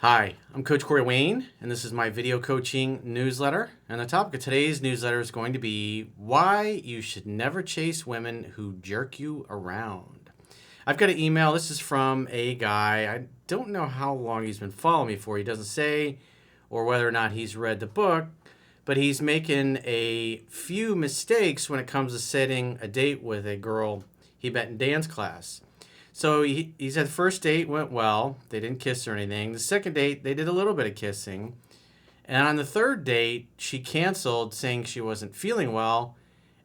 Hi, I'm Coach Corey Wayne, and this is my video coaching newsletter. And the topic of today's newsletter is going to be why you should never chase women who jerk you around. I've got an email. This is from a guy. I don't know how long he's been following me for. He doesn't say, or whether or not he's read the book, but he's making a few mistakes when it comes to setting a date with a girl he met in dance class. So he said the first date went well. They didn't kiss or anything. The second date, they did a little bit of kissing. And on the third date, she canceled saying she wasn't feeling well.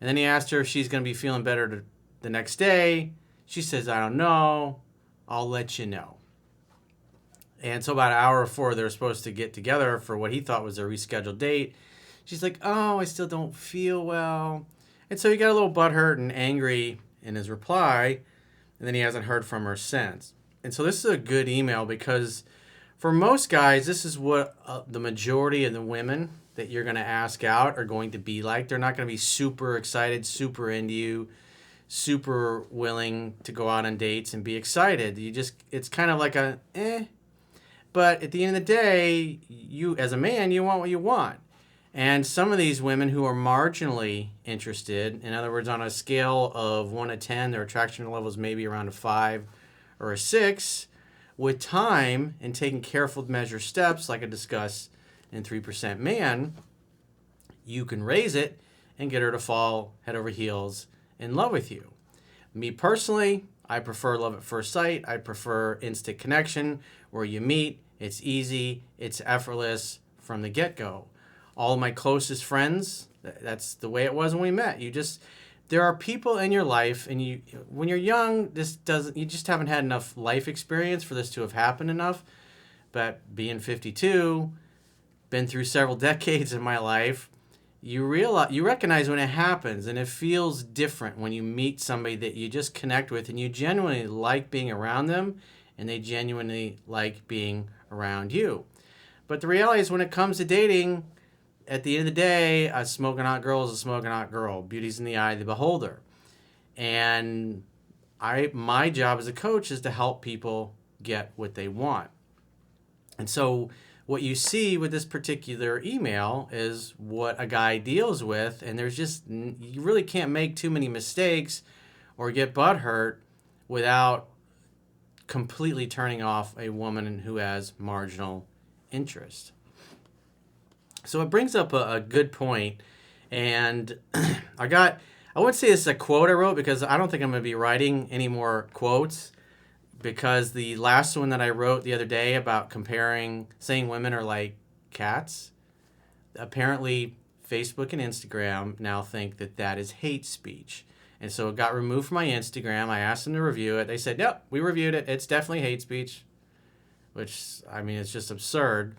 And then he asked her if she's going to be feeling better the next day. She says, I don't know. I'll let you know. And so about an hour before they were supposed to get together for what he thought was a rescheduled date, she's like, oh, I still don't feel well. And so he got a little butthurt and angry in his reply. And then he hasn't heard from her since. And so this is a good email because for most guys, this is what the majority of the women that you're going to ask out are going to be like. They're not going to be super excited, super into you, super willing to go out on dates and be excited. It's kind of like a eh. But at the end of the day, you as a man, you want what you want. And some of these women who are marginally interested, in other words, on a scale of 1 to 10, their attraction level is maybe around a 5 or a 6, with time and taking careful measured steps, like I discussed in 3% Man, you can raise it and get her to fall head over heels in love with you. Me personally, I prefer love at first sight. I prefer instant connection where you meet, it's easy, it's effortless from the get-go. All of my closest friends, that's the way it was when we met. There are people in your life, and when you're young, you just haven't had enough life experience for this to have happened enough. But being 52, been through several decades of my life, you recognize when it happens, and it feels different when you meet somebody that you just connect with, and you genuinely like being around them, and they genuinely like being around you. But the reality is, when it comes to dating, at the end of the day, a smoking hot girl is a smoking hot girl. Beauty's in the eye of the beholder. And my job as a coach is to help people get what they want. And so what you see with this particular email is what a guy deals with. And you really can't make too many mistakes or get butthurt without completely turning off a woman who has marginal interest. So it brings up a good point, and I wouldn't say this is a quote I wrote because I don't think I'm going to be writing any more quotes, because the last one that I wrote the other day about saying women are like cats, apparently Facebook and Instagram now think that is hate speech. And so it got removed from my Instagram. I asked them to review it. They said, yep, we reviewed it. It's definitely hate speech, which, I mean, it's just absurd.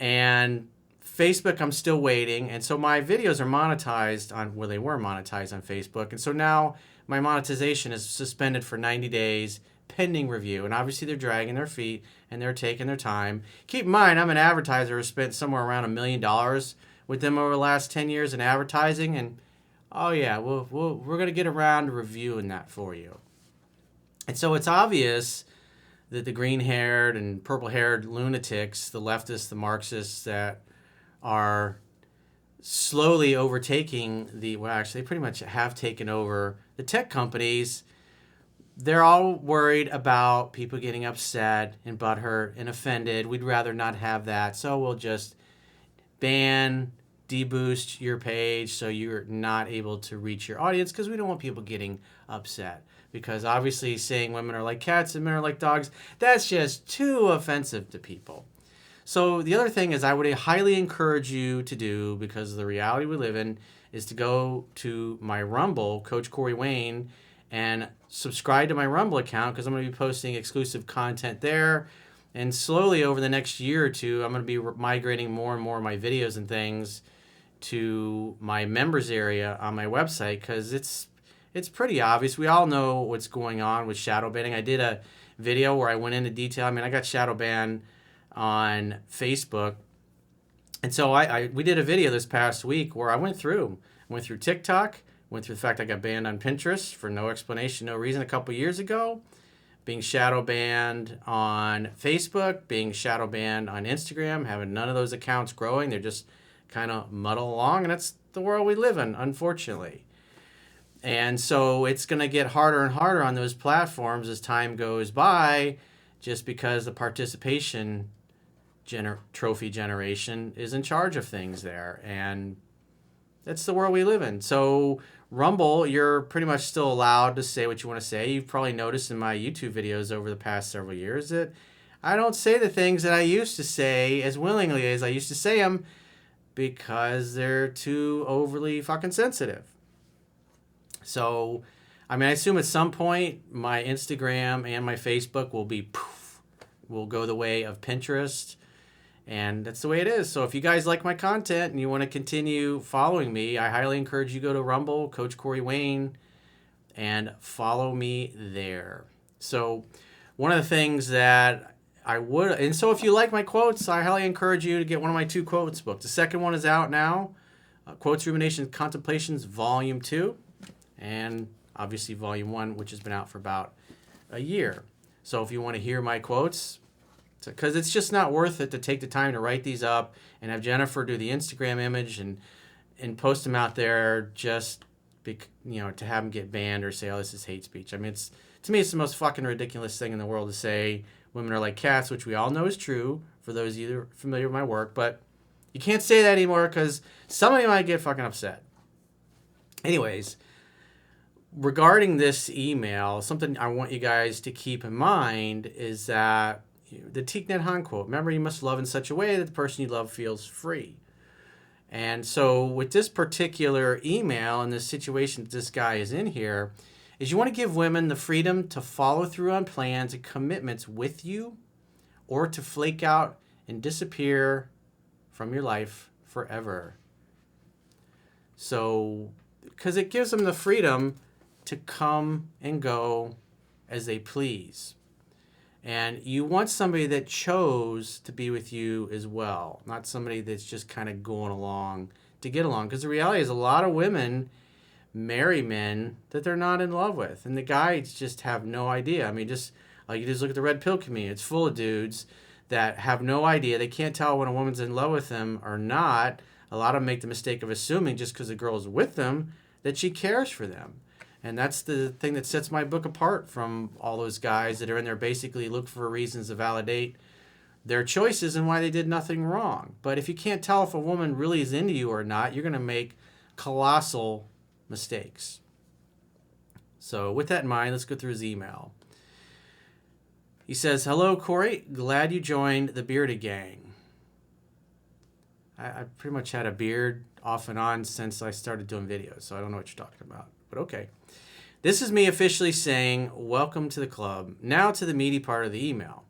And Facebook, I'm still waiting. And so my videos are monetized they were monetized on Facebook. And so now my monetization is suspended for 90 days pending review. And obviously they're dragging their feet and they're taking their time. Keep in mind, I'm an advertiser who spent somewhere around $1 million with them over the last 10 years in advertising. And oh yeah, we're going to get around to reviewing that for you. And so it's obvious that the green-haired and purple-haired lunatics, the leftists, the Marxists that are slowly overtaking they pretty much have taken over the tech companies. They're all worried about people getting upset and butthurt and offended. We'd rather not have that, so we'll just deboost your page so you're not able to reach your audience, because we don't want people getting upset. Because obviously saying women are like cats and men are like dogs, that's just too offensive to people. So the other thing is I would highly encourage you to do, because of the reality we live in, is to go to my Rumble, Coach Corey Wayne, and subscribe to my Rumble account, because I'm going to be posting exclusive content there. And slowly over the next year or two, I'm going to be migrating more and more of my videos and things to my members area on my website, because it's pretty obvious. We all know what's going on with shadow banning. I did a video where I went into detail. I mean, I got shadow banned on Facebook. And so we did a video this past week where I went through TikTok, went through the fact I got banned on Pinterest for no explanation, no reason a couple years ago. being shadow banned on Facebook, being shadow banned on Instagram, having none of those accounts growing. They're just kind of muddle along, and that's the world we live in, unfortunately. And so it's going to get harder and harder on those platforms as time goes by, just because the participation trophy generation is in charge of things there. And that's the world we live in. So Rumble, you're pretty much still allowed to say what you want to say. You've probably noticed in my YouTube videos over the past several years that I don't say the things that I used to say as willingly as I used to say them, because they're too overly fucking sensitive. So, I mean, I assume at some point my Instagram and my Facebook will go the way of Pinterest. And that's the way it is. So if you guys like my content and you want to continue following me, I highly encourage you to go to Rumble, Coach Corey Wayne, and follow me there. So one of the things that I would, and so if you like my quotes, I highly encourage you to get one of my 2 quotes books. The second one is out now, Quotes, Ruminations, Contemplations, Volume 2, and obviously Volume 1, which has been out for about a year. So if you want to hear my quotes, because it's just not worth it to take the time to write these up and have Jennifer do the Instagram image and post them out there just to have them get banned or say, oh, this is hate speech. I mean, to me, it's the most fucking ridiculous thing in the world to say women are like cats, which we all know is true for those of you that are familiar with my work. But you can't say that anymore because somebody might get fucking upset. Anyways, regarding this email, something I want you guys to keep in mind is that the Thich Nhat Hanh quote, remember, you must love in such a way that the person you love feels free. And so with this particular email and this situation that this guy is in here, is you want to give women the freedom to follow through on plans and commitments with you, or to flake out and disappear from your life forever. So, because it gives them the freedom to come and go as they please. And you want somebody that chose to be with you as well, not somebody that's just kind of going along to get along. Because the reality is a lot of women marry men that they're not in love with. And the guys just have no idea. I mean, you just look at the red pill community. It's full of dudes that have no idea. They can't tell when a woman's in love with them or not. A lot of them make the mistake of assuming just because the girl's with them that she cares for them. And that's the thing that sets my book apart from all those guys that are in there basically look for reasons to validate their choices and why they did nothing wrong. But if you can't tell if a woman really is into you or not, you're going to make colossal mistakes. So with that in mind, let's go through his email. He says, hello, Corey. Glad you joined the bearded gang. I pretty much had a beard off and on since I started doing videos, so I don't know what you're talking about. But okay. This is me officially saying, welcome to the club. Now to the meaty part of the email.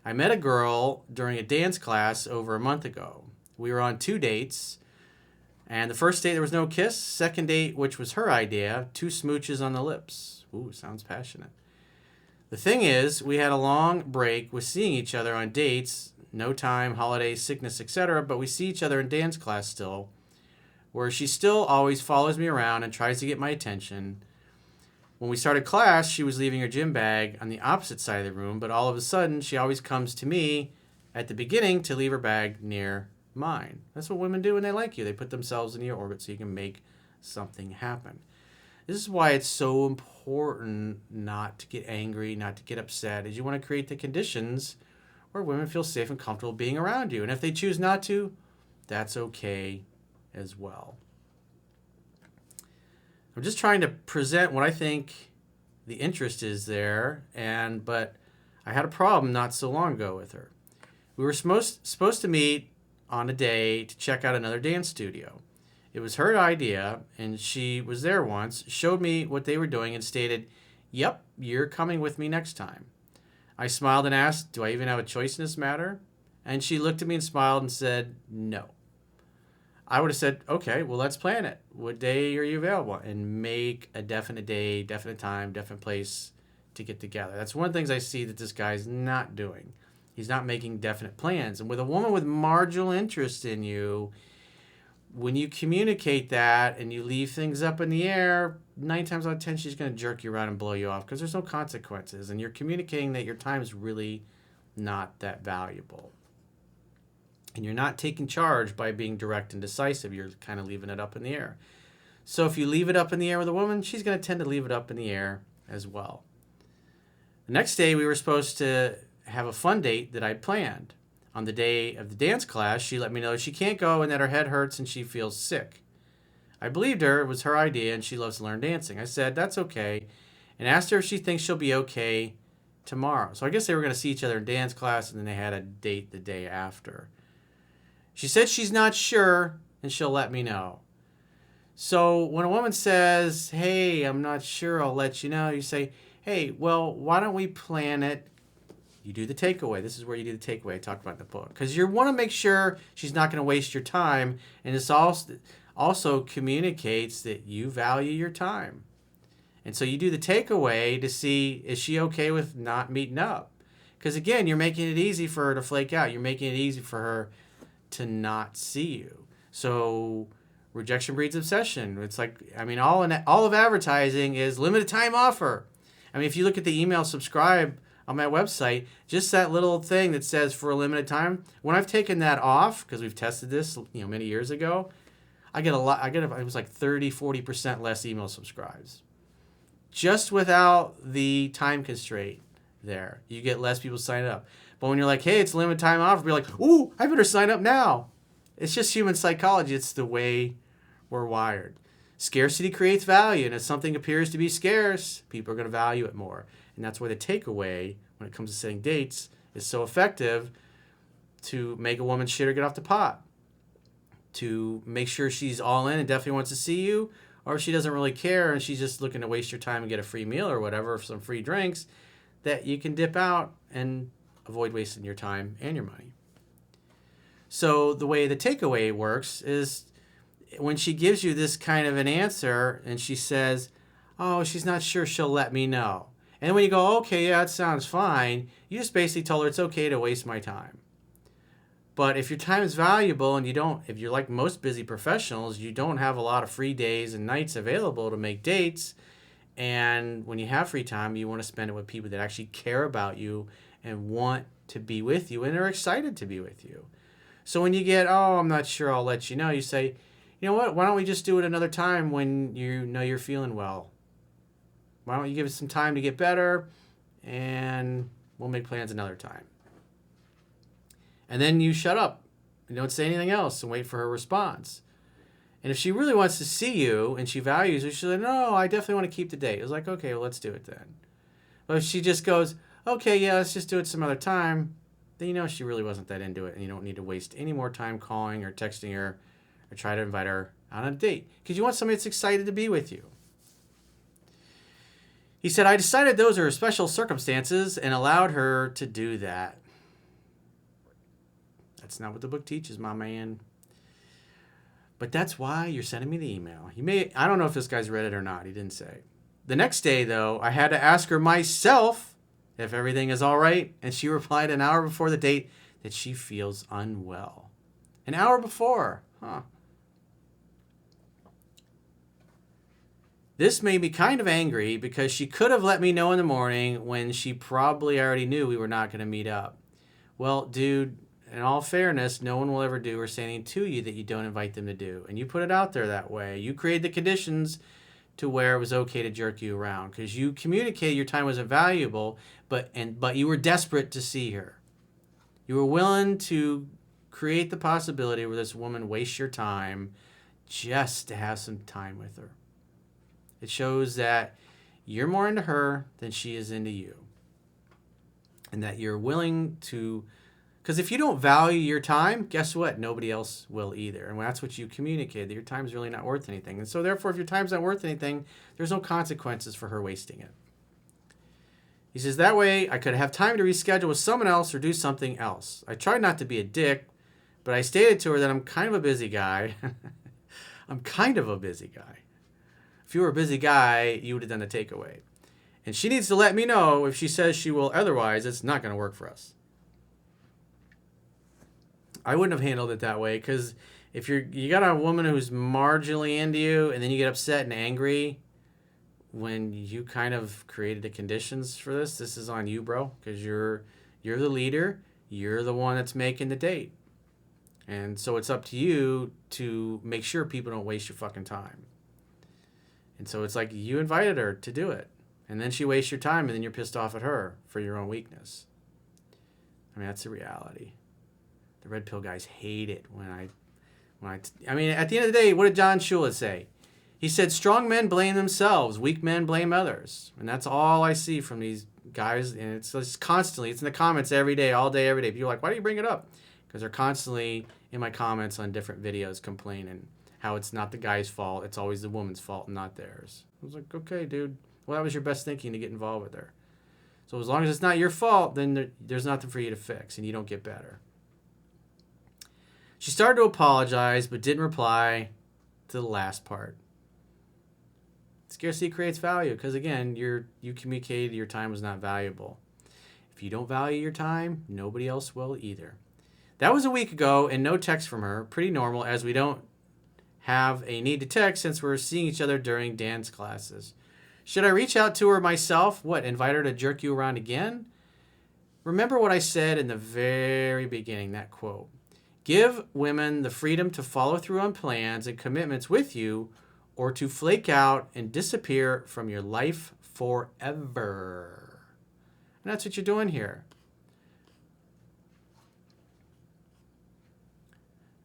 I met a girl during a dance class over a month ago. We were on 2 dates, and the first date there was no kiss. Second date, which was her idea, 2 smooches on the lips. Ooh, sounds passionate. The thing is, we had a long break with seeing each other on dates, no time, holidays, sickness, etc., but we see each other in dance class still, where she still always follows me around and tries to get my attention. When we started class, she was leaving her gym bag on the opposite side of the room, but all of a sudden, she always comes to me at the beginning to leave her bag near mine. That's what women do when they like you. They put themselves in your orbit so you can make something happen. This is why it's so important not to get angry, not to get upset, is you want to create the conditions where women feel safe and comfortable being around you. And if they choose not to, that's okay as well. I'm just trying to present what I think the interest is there, but I had a problem not so long ago with her. We were supposed to meet on a day to check out another dance studio. It was her idea, and she was there once, showed me what they were doing, and stated, "Yep, you're coming with me next time." I smiled and asked, "Do I even have a choice in this matter?" And she looked at me and smiled and said, "No." I would have said, okay, well, let's plan it. What day are you available? And make a definite day, definite time, definite place to get together. That's one of the things I see that this guy's not doing. He's not making definite plans. And with a woman with marginal interest in you, when you communicate that and you leave things up in the air, 9 times out of 10, she's going to jerk you around and blow you off because there's no consequences. And you're communicating that your time is really not that valuable. And you're not taking charge by being direct and decisive. You're kind of leaving it up in the air. So if you leave it up in the air with a woman, she's going to tend to leave it up in the air as well. The next day, we were supposed to have a fun date that I'd planned. On the day of the dance class, she let me know she can't go and that her head hurts and she feels sick. I believed her. It was her idea and she loves to learn dancing. I said, that's okay, and asked her if she thinks she'll be okay tomorrow. So I guess they were going to see each other in dance class, and then they had a date the day after. She said she's not sure and she'll let me know. So when a woman says, hey, I'm not sure, I'll let you know, you say, hey, well, why don't we plan it? You do the takeaway. This is where you do the takeaway I talked about in the book. Because you want to make sure she's not going to waste your time. And this also communicates that you value your time. And so you do the takeaway to see, is she okay with not meeting up? Because again, you're making it easy for her to flake out. You're making it easy for her to not see you. So rejection breeds obsession. It's like, I mean, all of advertising is limited time offer. I mean, if you look at the email subscribe on my website, just that little thing that says for a limited time, when I've taken that off, because we've tested this, many years ago, it was like 30-40% less email subscribes. Just without the time constraint there. You get less people signing up. But when you're like, hey, it's limited time offer, be like, ooh, I better sign up now. It's just human psychology. It's the way we're wired. Scarcity creates value, and if something appears to be scarce, people are going to value it more. And that's why the takeaway, when it comes to setting dates, is so effective to make a woman shit or get off the pot. To make sure she's all in and definitely wants to see you, or if she doesn't really care and she's just looking to waste your time and get a free meal or whatever, some free drinks, that you can dip out and avoid wasting your time and your money. So the way the takeaway works is when she gives you this kind of an answer and she says, oh, she's not sure, she'll let me know. And then when you go, okay, yeah, that sounds fine, you just basically told her it's okay to waste my time. But if your time is valuable and if you're like most busy professionals, you don't have a lot of free days and nights available to make dates. And when you have free time, you want to spend it with people that actually care about you and want to be with you and are excited to be with you. So when you get, oh, I'm not sure, I'll let you know, you say, you know what, why don't we just do it another time when you know you're feeling well? Why don't you give us some time to get better, and we'll make plans another time. And then you shut up and don't say anything else and wait for her response. And if she really wants to see you and she values you, she's like, no, I definitely want to keep the date. It's like, okay, well, let's do it then. But if she just goes, okay, yeah, let's just do it some other time, then you know she really wasn't that into it, and you don't need to waste any more time calling or texting her or try to invite her on a date, because you want somebody that's excited to be with you. He said, I decided those are special circumstances and allowed her to do that. That's not what the book teaches, my man. But that's why you're sending me the email. I don't know if this guy's read it or not. He didn't say. The next day, though, I had to ask her myself if everything is all right, and she replied an hour before the date that she feels unwell. An hour before, huh? This made me kind of angry because she could have let me know in the morning when she probably already knew we were not going to meet up. Well, dude, in all fairness, no one will ever do or say anything to you that you don't invite them to do. And you put it out there that way. You created the conditions to where it was okay to jerk you around because you communicated your time wasn't valuable, but you were desperate to see her. You were willing to create the possibility where this woman wastes your time just to have some time with her. It shows that you're more into her than she is into you. And that you're willing to, because if you don't value your time, guess what? Nobody else will either. And that's what you communicated, that your time's really not worth anything. And so therefore, if your time's not worth anything, there's no consequences for her wasting it. He says, that way I could have time to reschedule with someone else or do something else. I tried not to be a dick, but I stated to her that I'm kind of a busy guy. I'm kind of a busy guy. If you were a busy guy, you would have done the takeaway. And she needs to let me know if she says she will. Otherwise, it's not going to work for us. I wouldn't have handled it that way, because if you got a woman who's marginally into you and then you get upset and angry, when you kind of created the conditions for this, this is on you, bro, because you're the leader. You're the one that's making the date. And so it's up to you to make sure people don't waste your fucking time. And so it's like you invited her to do it. And then she wastes your time, and then you're pissed off at her for your own weakness. I mean, that's the reality. The red pill guys hate it I mean, at the end of the day, what did John Shula say? He said, strong men blame themselves, weak men blame others. And that's all I see from these guys. And it's just constantly, it's in the comments every day, all day, every day. People are like, why do you bring it up? Because they're constantly in my comments on different videos complaining how it's not the guy's fault. It's always the woman's fault and not theirs. I was like, okay, dude. Well, that was your best thinking to get involved with her. So as long as it's not your fault, then there's nothing for you to fix and you don't get better. She started to apologize, but didn't reply to the last part. Scarcity creates value because, again, you communicated your time was not valuable. If you don't value your time, nobody else will either. That was a week ago and no text from her. Pretty normal, as we don't have a need to text since we're seeing each other during dance classes. Should I reach out to her myself? What, invite her to jerk you around again? Remember what I said in the very beginning, that quote. Give women the freedom to follow through on plans and commitments with you, or to flake out and disappear from your life forever. And that's what you're doing here.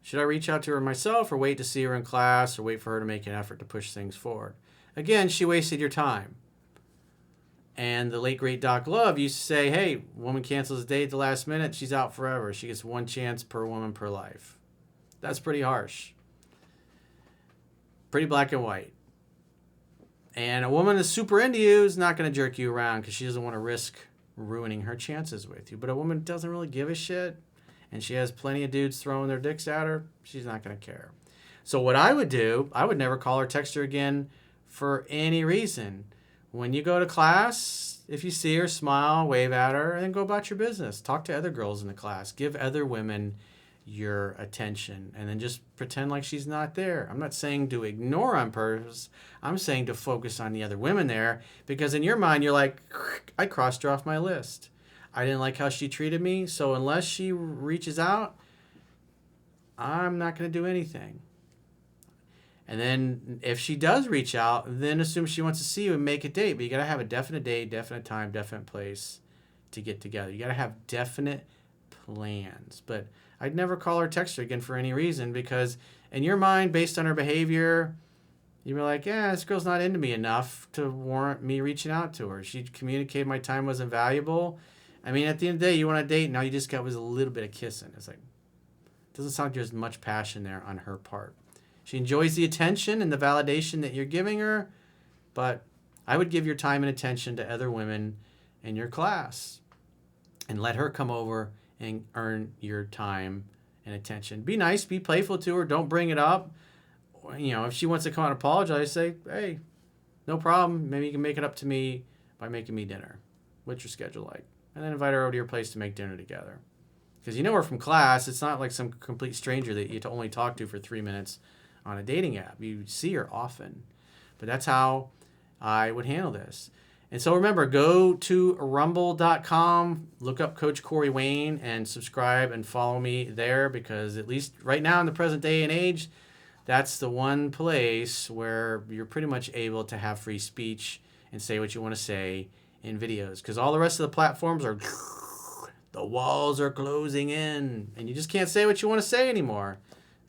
Should I reach out to her myself, or wait to see her in class, or wait for her to make an effort to push things forward? Again, she wasted your time. And the late, great Doc Love used to say, hey, woman cancels a date at the last minute, she's out forever. She gets one chance per woman per life. That's pretty harsh. Pretty black and white. And a woman that's super into you is not going to jerk you around because she doesn't want to risk ruining her chances with you. But a woman doesn't really give a shit, and she has plenty of dudes throwing their dicks at her, she's not going to care. So what I would do, I would never call or text her again for any reason. When you go to class, if you see her, smile, wave at her, and then go about your business. Talk to other girls in the class. Give other women your attention, and then just pretend like she's not there. I'm not saying to ignore on purpose. I'm saying to focus on the other women there, because in your mind, you're like, I crossed her off my list. I didn't like how she treated me, so unless she reaches out, I'm not going to do anything. And then if she does reach out, then assume she wants to see you and make a date. But you got to have a definite date, definite time, definite place to get together. You got to have definite plans. But I'd never call her, text her again for any reason, because in your mind, based on her behavior, you'd be like, yeah, this girl's not into me enough to warrant me reaching out to her. She communicated my time wasn't valuable. I mean, at the end of the day, you want a date, now you just got was a little bit of kissing. It's like, doesn't sound like there's much passion there on her part. She enjoys the attention and the validation that you're giving her, but I would give your time and attention to other women in your class and let her come over and earn your time and attention. Be nice, be playful to her, don't bring it up. You know, if she wants to come out and apologize, say, hey, no problem. Maybe you can make it up to me by making me dinner. What's your schedule like? And then invite her over to your place to make dinner together. Because you know her from class. It's not like some complete stranger that you only talk to for 3 minutes on a dating app. You see her often. But that's how I would handle this. And so remember, go to rumble.com, look up Coach Corey Wayne, and subscribe and follow me there, because at least right now in the present day and age, that's the one place where you're pretty much able to have free speech and say what you want to say in videos. Because all the rest of the platforms are, the walls are closing in, and you just can't say what you want to say anymore.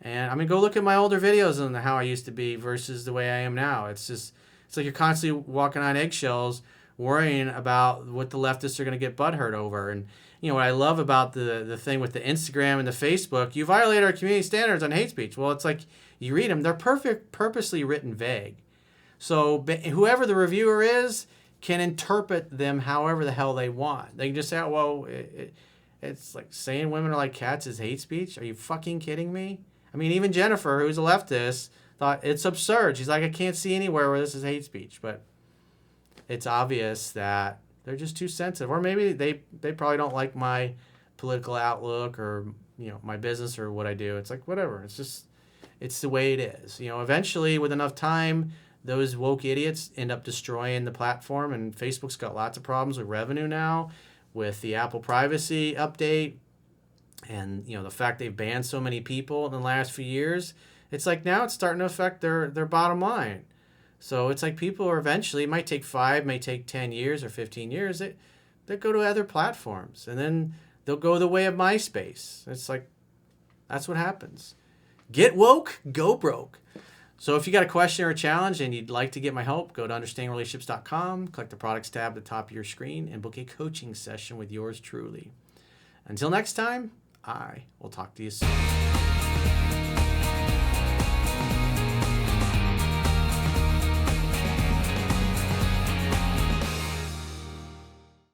And I mean, go look at my older videos on how I used to be versus the way I am now. It's like you're constantly walking on eggshells, worrying about what the leftists are going to get butthurt over. And you know what I love about the thing with the Instagram and the Facebook, you violate our community standards on hate speech. Well, it's like you read them; they're purposely written vague. So whoever the reviewer is can interpret them however the hell they want. They can just say, oh, well, it's like saying women are like cats is hate speech. Are you fucking kidding me? I mean, even Jennifer, who's a leftist, thought it's absurd. She's like, I can't see anywhere where this is hate speech. But it's obvious that they're just too sensitive. Or maybe they probably don't like my political outlook or, you know, my business or what I do. It's like, whatever. It's the way it is. You know, eventually, with enough time, those woke idiots end up destroying the platform. And Facebook's got lots of problems with revenue now, with the Apple privacy update, and the fact they've banned so many people in the last few years. It's like now it's starting to affect their bottom line. So it's like people are eventually, it might take 5, may take 10 years or 15 years, they go to other platforms, and then they'll go the way of MySpace. It's like, that's what happens. Get woke, go broke. So if you got a question or a challenge and you'd like to get my help, go to understandingrelationships.com, click the products tab at the top of your screen, and book a coaching session with yours truly. Until next time, I will talk to you soon.